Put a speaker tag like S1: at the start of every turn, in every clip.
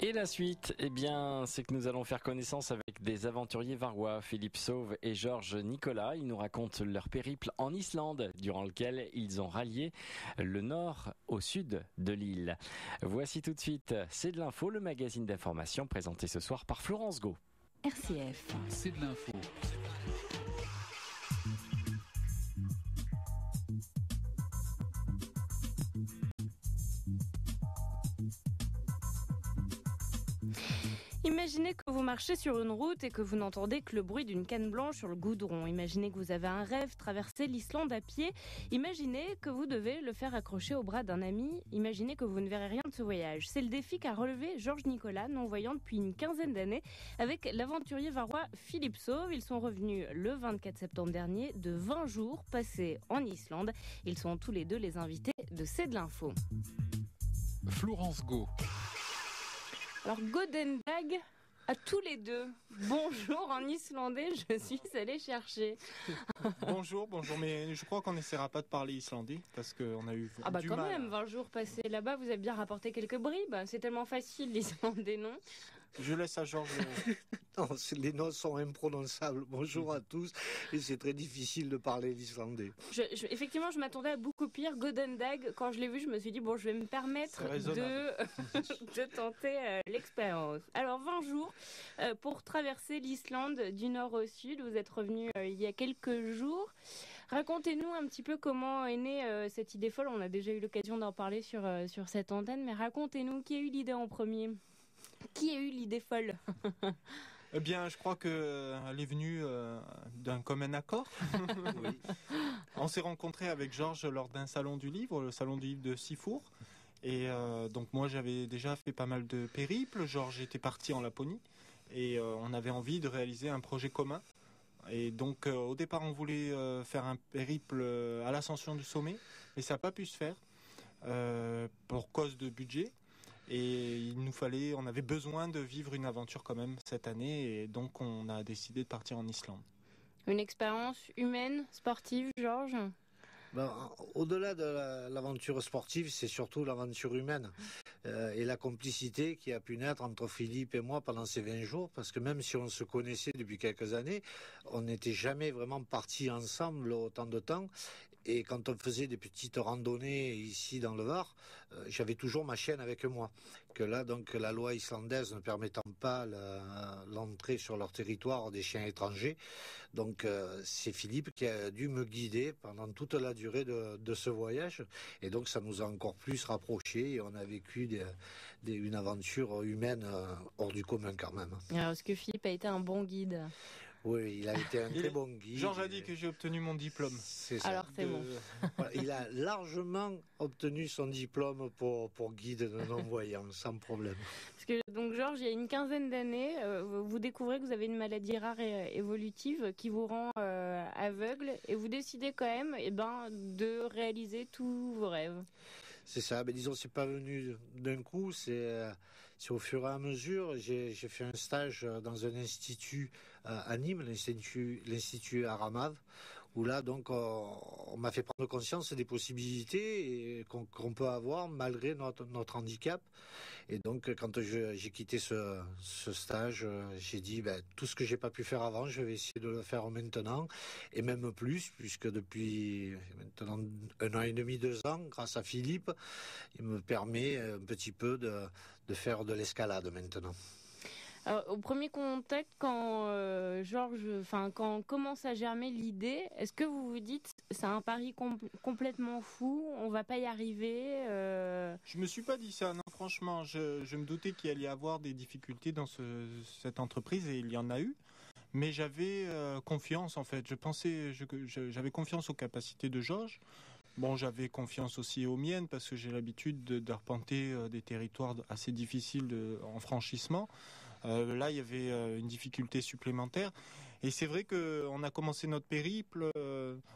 S1: Et la suite, c'est que nous allons faire connaissance avec des aventuriers varois, Philippe Sauve et Georges Nicolas. Ils nous racontent leur périple en Islande, durant lequel ils ont rallié le nord au sud de l'île. Voici tout de suite, C'est de l'info, le magazine d'information présenté ce soir par Florence Gau.
S2: RCF.
S3: C'est de l'info.
S2: Imaginez que vous marchez sur une route et que vous n'entendez que le bruit d'une canne blanche sur le goudron. Imaginez que vous avez un rêve, traverser l'Islande à pied. Imaginez que vous devez le faire accrocher au bras d'un ami. Imaginez que vous ne verrez rien de ce voyage. C'est le défi qu'a relevé Georges Nicolas, non-voyant depuis une quinzaine d'années, avec l'aventurier varois Philippe Sauve. Ils sont revenus le 24 septembre dernier de 20 jours passés en Islande. Ils sont tous les deux les invités de C'est de l'info.
S3: Florence Gau.
S2: Alors, Godendag, à tous les deux, bonjour en islandais, je suis allée chercher.
S4: Bonjour, mais je crois qu'on n'essaiera pas de parler islandais parce qu'on a eu du mal.
S2: Quand même, 20 jours passés là-bas, vous avez bien rapporté quelques bribes. C'est tellement facile l'islandais, non ?
S4: Je laisse à Georges.
S5: Non, les noms sont imprononçables. Bonjour à tous. Et c'est très difficile de parler l'islandais.
S2: Effectivement, je m'attendais à beaucoup pire. Godendag, quand je l'ai vu, je me suis dit, je vais me permettre de tenter l'expérience. Alors, 20 jours pour traverser l'Islande du nord au sud. Vous êtes revenu il y a quelques jours. Racontez-nous un petit peu comment est née cette idée folle. On a déjà eu l'occasion d'en parler sur cette antenne, mais racontez-nous qui a eu l'idée en premier. Qui a eu l'idée folle ?
S4: Eh bien, je crois qu'elle est venue d'un commun accord.
S5: Oui.
S4: On s'est rencontrés avec Georges lors d'un salon du livre, le salon du livre de Sifour. Et donc moi, j'avais déjà fait pas mal de périples. Georges était parti en Laponie. Et on avait envie de réaliser un projet commun. Et donc, au départ, on voulait faire un périple à l'ascension du sommet. Mais ça n'a pas pu se faire pour cause de budget. Et on avait besoin de vivre une aventure quand même cette année, et donc on a décidé de partir en Islande.
S2: Une expérience humaine, sportive, Georges ?
S5: Au-delà de l'aventure sportive, c'est surtout l'aventure humaine et la complicité qui a pu naître entre Philippe et moi pendant ces 20 jours, parce que même si on se connaissait depuis quelques années, on n'était jamais vraiment partis ensemble autant de temps. Et quand on faisait des petites randonnées ici dans le Var, j'avais toujours ma chienne avec moi. Que là, donc, la loi islandaise ne permettant pas l'entrée sur leur territoire des chiens étrangers, donc c'est Philippe qui a dû me guider pendant toute la durée de ce voyage, et donc ça nous a encore plus rapprochés et on a vécu une aventure humaine hors du commun quand même.
S2: Alors, est-ce que Philippe a été un bon guide ?
S5: Oui, il a été un très bon guide.
S4: Georges a dit que j'ai obtenu mon diplôme.
S5: C'est ça.
S2: Alors c'est bon.
S5: Voilà, il a largement obtenu son diplôme pour guide de non-voyants, sans problème.
S2: Parce que donc Georges, il y a une quinzaine d'années, vous découvrez que vous avez une maladie rare et évolutive qui vous rend aveugle, et vous décidez quand même de réaliser tous vos rêves.
S5: C'est ça, disons, c'est pas venu d'un coup, c'est au fur et à mesure. J'ai fait un stage dans un institut à Nîmes, l'institut Aramav, où là, donc, on m'a fait prendre conscience des possibilités qu'on peut avoir malgré notre handicap. Et donc, quand j'ai quitté ce stage, j'ai dit, tout ce que j'ai pas pu faire avant, je vais essayer de le faire maintenant, et même plus, puisque depuis maintenant 1 an et demi, 2 ans, grâce à Philippe, il me permet un petit peu de faire de l'escalade maintenant.
S2: Alors, au premier contact, quand quand commence à germer l'idée, est-ce que vous vous dites c'est un pari complètement fou, on va pas y arriver
S4: Je me suis pas dit ça, non, franchement. Je me doutais qu'il allait y avoir des difficultés dans cette entreprise, et il y en a eu. Mais j'avais confiance, en fait. J'avais confiance aux capacités de Georges. Bon, j'avais confiance aussi aux miennes parce que j'ai l'habitude d'arpenter des territoires assez difficiles en franchissement. Là, il y avait une difficulté supplémentaire. Et c'est vrai qu'on a commencé notre périple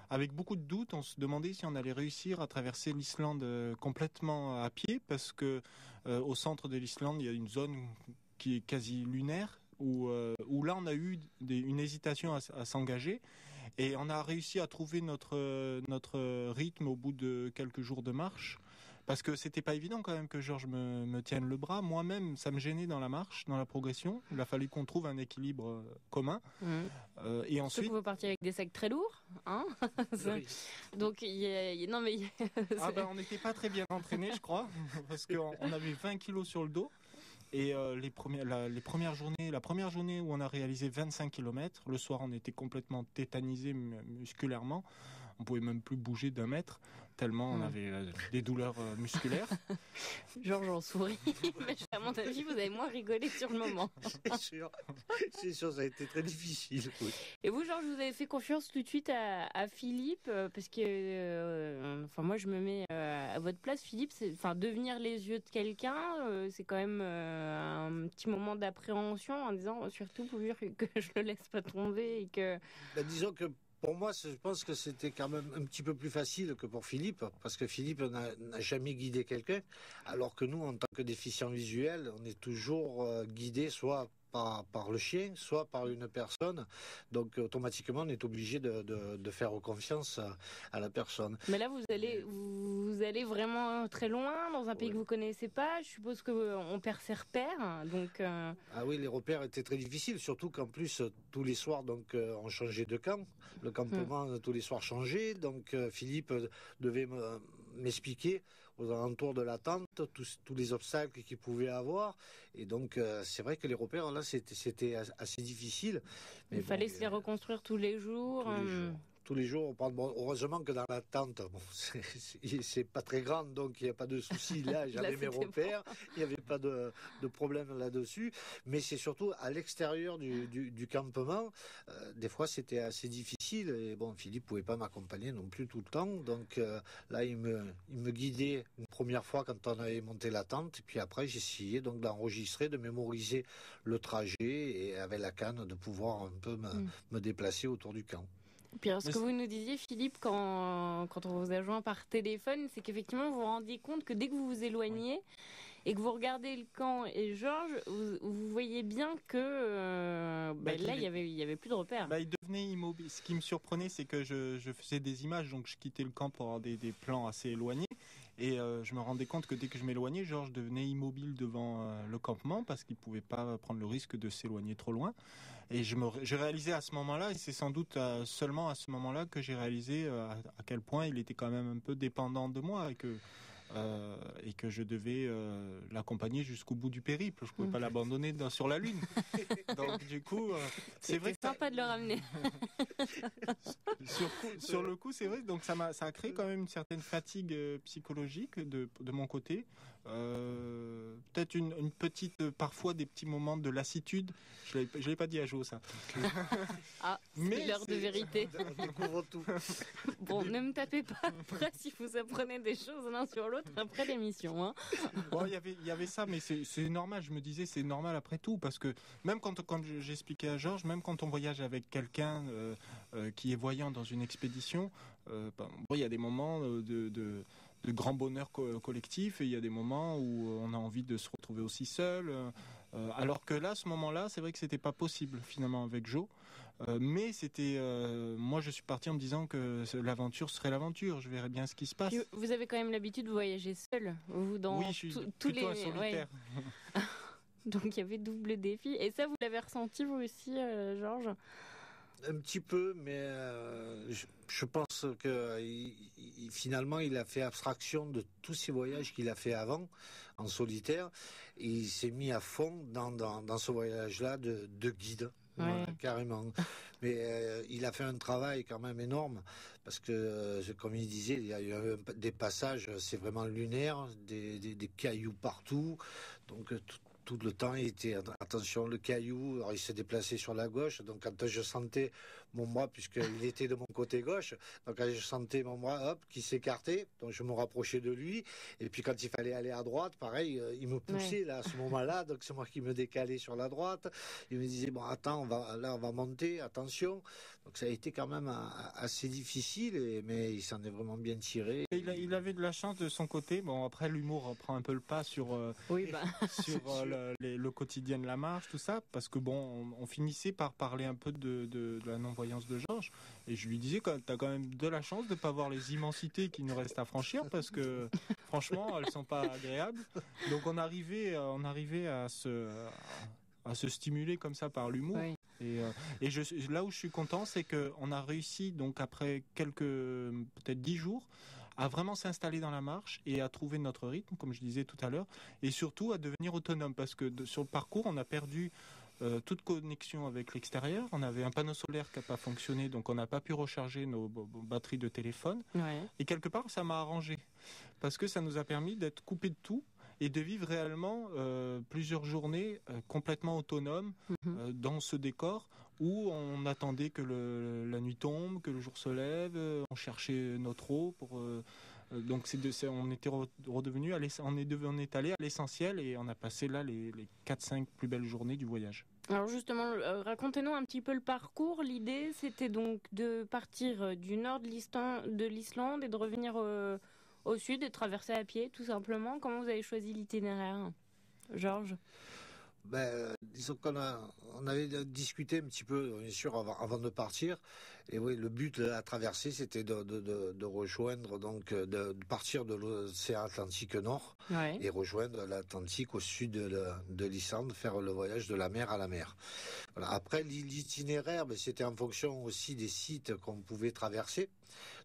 S4: avec beaucoup de doutes. On se demandait si on allait réussir à traverser l'Islande complètement à pied, parce que au centre de l'Islande, il y a une zone qui est quasi lunaire, où là on a eu une hésitation à s'engager, et on a réussi à trouver notre rythme au bout de quelques jours de marche, parce que c'était pas évident quand même que Georges me tienne le bras. Moi-même, ça me gênait dans la marche, dans la progression. Il a fallu qu'on trouve un équilibre commun. Et ensuite,
S2: surtout que vous partiez avec des sacs très lourds, hein.
S5: Oui.
S2: Donc non mais
S4: on n'était pas très bien entraînés, je crois, parce qu'on avait 20 kilos sur le dos. Et la première journée où on a réalisé 25 km, le soir on était complètement tétanisé musculairement. On pouvait même plus bouger d'un mètre, tellement on avait des douleurs musculaires.
S2: Georges en sourit, mais à mon avis vous avez moins rigolé sur le moment.
S5: C'est sûr, ça a été très difficile. Oui.
S2: Et vous, Georges, vous avez fait confiance tout de suite à Philippe, parce que, moi je me mets à votre place, Philippe, devenir les yeux de quelqu'un, c'est quand même un petit moment d'appréhension en disant surtout pour dire que je le laisse pas tomber et que.
S5: Disons que pour moi, je pense que c'était quand même un petit peu plus facile que pour Philippe, parce que Philippe n'a jamais guidé quelqu'un, alors que nous, en tant que déficients visuels, on est toujours guidé soit par le chien, soit par une personne. Donc automatiquement, on est obligé de faire confiance à la personne.
S2: Mais là, vous allez vraiment très loin dans un pays que vous connaissez pas. Je suppose que on perd ses repères. Donc
S5: ah oui, les repères étaient très difficiles, surtout qu'en plus tous les soirs, donc on changeait de camp. Le campement tous les soirs changeait. Donc Philippe devait m'expliquer aux alentours de la tente tous les obstacles qu'il pouvait avoir, et donc c'est vrai que les repères là c'était assez difficile, mais
S2: il fallait se les reconstruire tous les jours.
S5: Tous les jours. Bon, heureusement que dans la tente, c'est pas très grande, donc il n'y a pas de souci. Là, j'avais mes repères, il n'y avait pas de problème là-dessus. Mais c'est surtout à l'extérieur du campement. Des fois, c'était assez difficile. Et bon, Philippe pouvait pas m'accompagner non plus tout le temps. Donc là, il me guidait une première fois quand on avait monté la tente. Et puis après, j'essayais donc d'enregistrer, de mémoriser le trajet et avec la canne de pouvoir un peu me déplacer autour du camp.
S2: Puis alors, ce que vous nous disiez, Philippe, quand on vous a joint par téléphone, c'est qu'effectivement, vous vous rendiez compte que dès que vous vous éloignez et que vous regardez le camp et Georges, vous voyez bien que là, il y avait plus de repères.
S4: Il devenait immobile. Ce qui me surprenait, c'est que je faisais des images, donc je quittais le camp pour avoir des plans assez éloignés. Et je me rendais compte que dès que je m'éloignais, Georges devenait immobile devant le campement parce qu'il ne pouvait pas prendre le risque de s'éloigner trop loin. Et j'ai réalisé à ce moment-là, et c'est sans doute seulement à ce moment-là que j'ai réalisé à quel point il était quand même un peu dépendant de moi et que je devais l'accompagner jusqu'au bout du périple. Je ne pouvais pas l'abandonner sur la Lune. Donc du coup, c'est vrai que
S2: sympa de le ramener.
S4: sur le coup, c'est vrai. Donc ça a créé quand même une certaine fatigue psychologique de mon côté. Peut-être une petite, parfois des petits moments de lassitude. Je l'ai pas dit à Jo, ça.
S2: C'est l'heure de vérité.
S5: On découvre tout.
S2: Bon, ne me tapez pas après si vous apprenez des choses l'un sur l'autre après l'émission. Hein.
S4: Bon, il y avait ça, mais c'est normal. Je me disais, c'est normal après tout, parce que même quand j'expliquais à Georges, même quand on voyage avec quelqu'un qui est voyant dans une expédition, il y a des moments de grand bonheur collectif, et il y a des moments où on a envie de se retrouver aussi seul. Alors que là, à ce moment-là, c'est vrai que c'était pas possible finalement avec Jo. Mais c'était, moi, je suis parti en me disant que l'aventure serait l'aventure. Je verrais bien ce qui se passe.
S2: Vous avez quand même l'habitude de voyager seul, vous dans
S4: oui, je suis
S2: tous
S4: plutôt un solitaire.
S2: Ouais. Donc il y avait double défi. Et ça, vous l'avez ressenti vous aussi, Georges ?
S5: Un petit peu, mais je pense que finalement, il a fait abstraction de tous ces voyages qu'il a fait avant, en solitaire, et il s'est mis à fond dans ce voyage-là de guide, carrément. Mais il a fait un travail quand même énorme, parce que, comme il disait, il y a eu des passages, c'est vraiment lunaire, des cailloux partout, donc tout le temps, il était, attention, le caillou, alors il se déplaçait sur la gauche, donc quand je sentais mon bras, puisqu'il était de mon côté gauche, donc quand je sentais mon bras, qui s'écartait, donc je me rapprochais de lui, et puis quand il fallait aller à droite, pareil, il me poussait, là, à ce moment-là, donc c'est moi qui me décalais sur la droite, il me disait, bon, attends, on va monter, attention, donc ça a été quand même assez difficile, mais il s'en est vraiment bien tiré.
S4: Il avait de la chance de son côté, bon, après l'humour prend un peu le pas sur le quotidien de la marche, tout ça, parce que on finissait par parler un peu de la non-voyance de Georges, et je lui disais, t'as quand même de la chance de pas voir les immensités qui nous restent à franchir, parce que franchement, elles sont pas agréables. Donc on arrivait à se stimuler comme ça par l'humour.
S2: Oui.
S4: Et là où je suis content, c'est qu'on a réussi, donc après peut-être 10 jours, à vraiment s'installer dans la marche et à trouver notre rythme, comme je disais tout à l'heure, et surtout à devenir autonome, parce que sur le parcours, on a perdu toute connexion avec l'extérieur. On avait un panneau solaire qui n'a pas fonctionné, donc on n'a pas pu recharger nos batteries de téléphone.
S2: Ouais.
S4: Et quelque part, ça m'a arrangé, parce que ça nous a permis d'être coupés de tout et de vivre réellement plusieurs journées complètement autonomes dans ce décor où on attendait que la nuit tombe, que le jour se lève, on cherchait notre eau donc on était redevenu, on est allé à l'essentiel et on a passé là les 4-5 plus belles journées du voyage.
S2: Alors justement, racontez-nous un petit peu le parcours. L'idée, c'était donc de partir du nord de l'Islande et de revenir au sud et traverser à pied, tout simplement. Comment vous avez choisi l'itinéraire, Georges ?
S5: Disons qu'on avait discuté un petit peu, bien sûr, avant de partir. Et oui, le but de la traversée, c'était de rejoindre, donc, de partir de l'océan Atlantique Nord et rejoindre l'Atlantique au sud de l'Islande, faire le voyage de la mer à la mer. Voilà. Après, l'itinéraire, c'était en fonction aussi des sites qu'on pouvait traverser.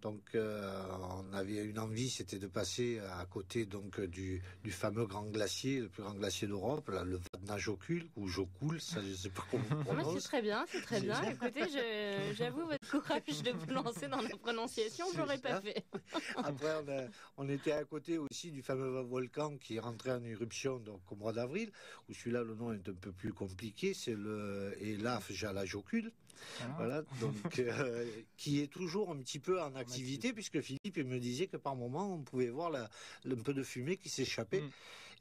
S5: Donc, on avait une envie, c'était de passer à côté donc du fameux grand glacier, le plus grand glacier d'Europe, là, le Vatnajökull ou Jokul, ça je sais pas comment on prononce.
S2: C'est très bien. Écoutez, j'avoue votre courage de vous lancer dans la prononciation, je l'aurais pas fait.
S5: Après, on était à côté aussi du fameux volcan qui est rentré en éruption donc au mois d'avril, où celui-là le nom est un peu plus compliqué, c'est le Eyjafjallajökull. Voilà, donc qui est toujours un petit peu en activité, puisque Philippe me disait que par moment on pouvait voir un peu de fumée qui s'échappait.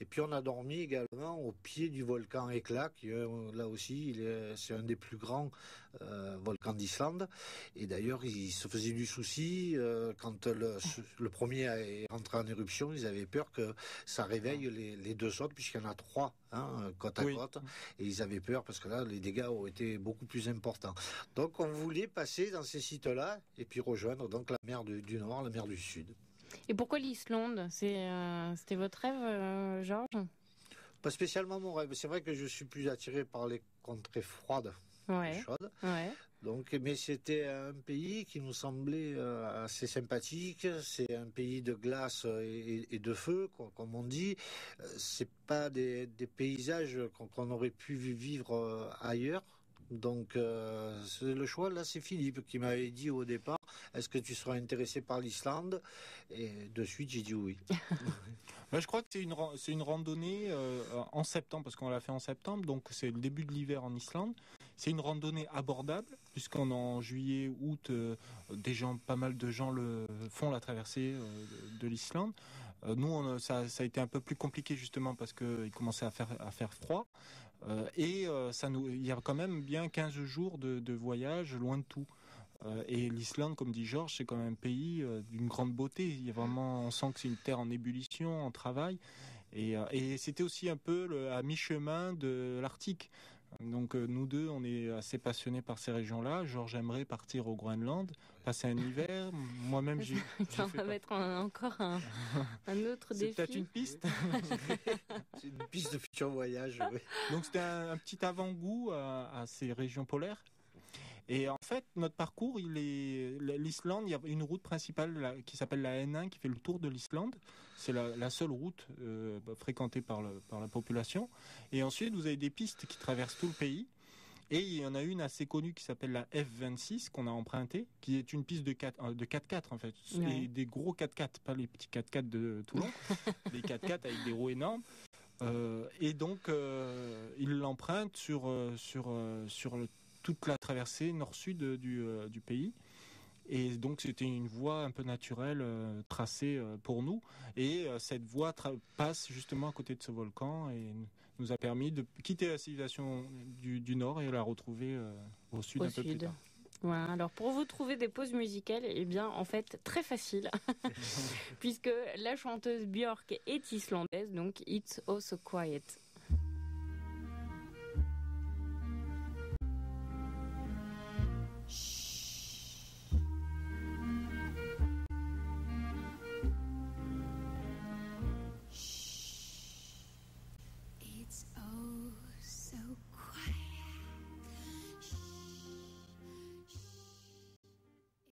S5: Et puis on a dormi également au pied du volcan Hekla, qui là aussi c'est un des plus grands volcans d'Islande. Et d'ailleurs ils se faisaient du souci quand le premier est rentré en éruption, ils avaient peur que ça réveille les deux autres, puisqu'il y en a 3 côte à côte, et ils avaient peur parce que là les dégâts ont été beaucoup plus importants. Donc on voulait passer dans ces sites-là et puis rejoindre donc la mer du Nord, la mer du Sud.
S2: Et pourquoi l'Islande ? C'était votre rêve, Georges ?
S5: Pas spécialement mon rêve. C'est vrai que je suis plus attiré par les contrées froides que chaudes. Ouais. Donc, mais c'était un pays qui nous semblait assez sympathique. C'est un pays de glace et de feu, comme on dit. C'est pas des paysages qu'on aurait pu vivre ailleurs. Donc le choix là, c'est Philippe qui m'avait dit au départ, est-ce que tu seras intéressé par l'Islande ? Et de suite j'ai dit oui.
S4: Je crois que c'est une randonnée en septembre, parce qu'on l'a fait en septembre, donc c'est le début de l'hiver en Islande. C'est une randonnée abordable, puisqu'on en juillet, août, pas mal de gens font la traversée de l'Islande. Nous, ça a été un peu plus compliqué justement parce qu'il commençait à faire froid. Il y a quand même bien 15 jours de voyage loin de tout. Et l'Islande, comme dit Georges, c'est quand même un pays d'une grande beauté. Il y a vraiment, on sent que c'est une terre en ébullition, en travail. Et c'était aussi un peu à mi-chemin de l'Arctique. Donc nous deux, on est assez passionnés par ces régions-là. Georges aimerait partir au Groenland, passer un hiver. Moi-même,
S2: ça va mettre encore un autre défi.
S4: C'est peut-être une piste.
S5: C'est une piste de futur voyage. Oui.
S4: Donc c'était un petit avant-goût à ces régions polaires. Et en fait, notre parcours, l'Islande, il y a une route principale qui s'appelle la N1 qui fait le tour de l'Islande. C'est la seule route fréquentée par la population. Et ensuite, vous avez des pistes qui traversent tout le pays. Et il y en a une assez connue qui s'appelle la F26 qu'on a empruntée, qui est une piste de 4x4 en fait. Ouais. Et des gros 4x4, pas les petits 4x4 de Toulon, des 4x4 avec des roues énormes. Et donc, ils l'empruntent sur toute la traversée nord-sud du pays. Et donc c'était une voie un peu naturelle tracée pour nous. Et cette voie passe justement à côté de ce volcan et nous a permis de quitter la civilisation du nord et la retrouver au sud un peu plus tard.
S2: Voilà, alors pour vous trouver des pauses musicales, eh bien en fait très facile, puisque la chanteuse Björk est islandaise, donc It's Oh So Quiet.
S6: it's over.